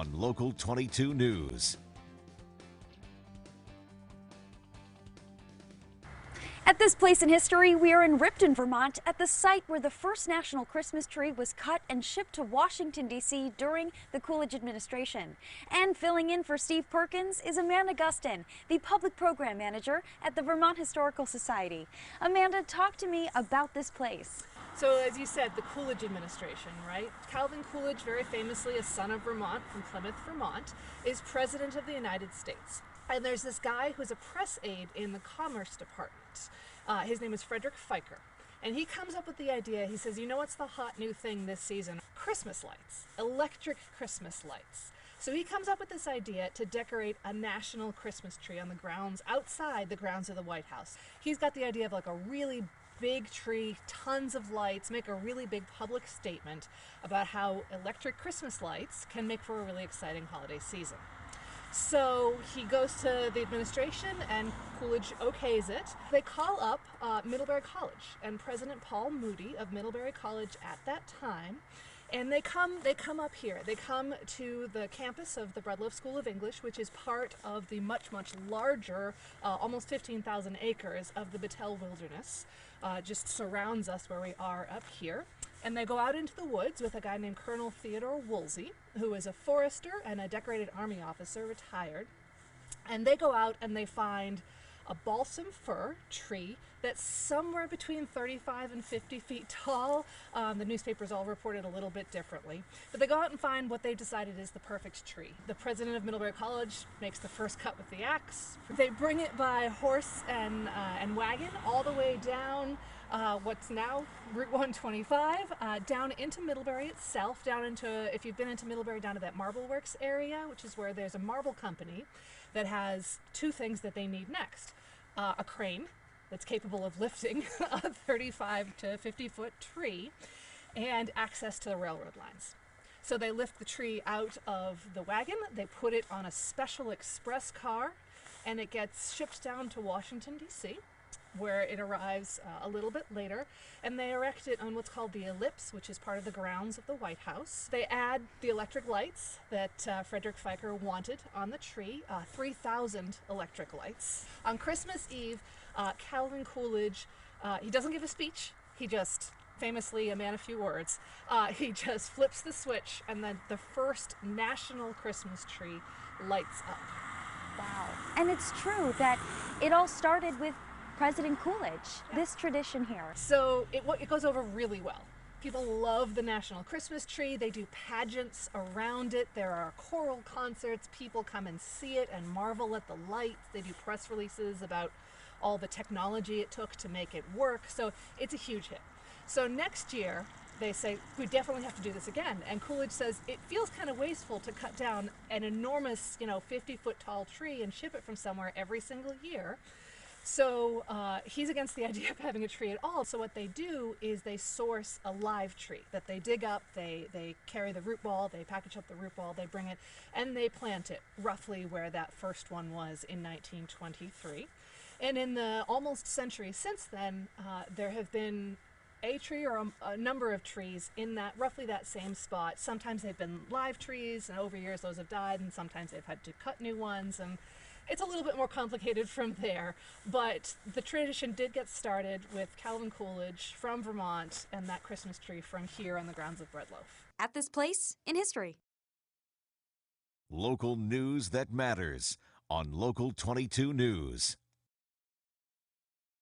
on Local 22 News. At this place in history, we are in Ripton, Vermont, at the site where the first national Christmas tree was cut and shipped to Washington, D.C. during the Coolidge Administration. And filling in for Steve Perkins is Amanda Gustin, the Public Program Manager at the Vermont Historical Society. Amanda, talk to me about this place. So as you said, the Coolidge Administration, right? Calvin Coolidge, very famously a son of Vermont from Plymouth, Vermont, is President of the United States. And there's this guy who's a press aide in the Commerce Department. His name is Frederick Fiker. And he comes up with the idea, he says, you know what's the hot new thing this season? Christmas lights, electric Christmas lights. So he comes up with this idea to decorate a national Christmas tree on the grounds, outside the grounds of the White House. He's got the idea of like a really big tree, tons of lights, make a really big public statement about how electric Christmas lights can make for a really exciting holiday season. So he goes to the administration and Coolidge okays it. They call up Middlebury College and President Paul Moody of Middlebury College at that time, and they come up here. They come to the campus of the Breadloaf School of English, which is part of the much larger, almost 15,000 acres of the Battelle Wilderness, just surrounds us where we are up here. And they go out into the woods with a guy named Colonel Theodore Woolsey, who is a forester and a decorated Army officer, retired. And they go out and they find a balsam fir tree that's somewhere between 35 and 50 feet tall. The newspapers all reported a little bit differently. But they go out and find what they decided is the perfect tree. The president of Middlebury College makes the first cut with the axe. They bring it by horse and wagon all the way down what's now Route 125, down into Middlebury itself, down into, if you've been into Middlebury, down to that Marble Works area, which is where there's a marble company that has two things that they need next. A crane that's capable of lifting a 35 to 50 foot tree, and access to the railroad lines. So they lift the tree out of the wagon, they put it on a special express car, and it gets shipped down to Washington, D.C., where it arrives a little bit later, and they erect it on what's called the ellipse, which is part of the grounds of the White House. They add the electric lights that Frederick Fiker wanted on the tree, 3,000 electric lights. On Christmas Eve, Calvin Coolidge, he doesn't give a speech, he just, famously a man of few words, he just flips the switch, and then the first national Christmas tree lights up. Wow. And it's true that it all started with President Coolidge, this tradition here. So it goes over really well. People love the national Christmas tree. They do pageants around it. There are choral concerts. People come and see it and marvel at the lights. They do press releases about all the technology it took to make it work. So it's a huge hit. So next year, they say, we definitely have to do this again. And Coolidge says, it feels kind of wasteful to cut down an enormous, 50-foot tall tree and ship it from somewhere every single year. So he's against the idea of having a tree at all. So what they do is they source a live tree that they dig up, they carry the root ball, they package up the root ball, they bring it, and they plant it roughly where that first one was in 1923. And in the almost century since then, there have been a tree or a number of trees in that roughly that same spot. Sometimes they've been live trees, and over years those have died, and sometimes they've had to cut new ones, and it's a little bit more complicated from there, but the tradition did get started with Calvin Coolidge from Vermont and that Christmas tree from here on the grounds of Breadloaf. At this place in history. Local news that matters on Local 22 News.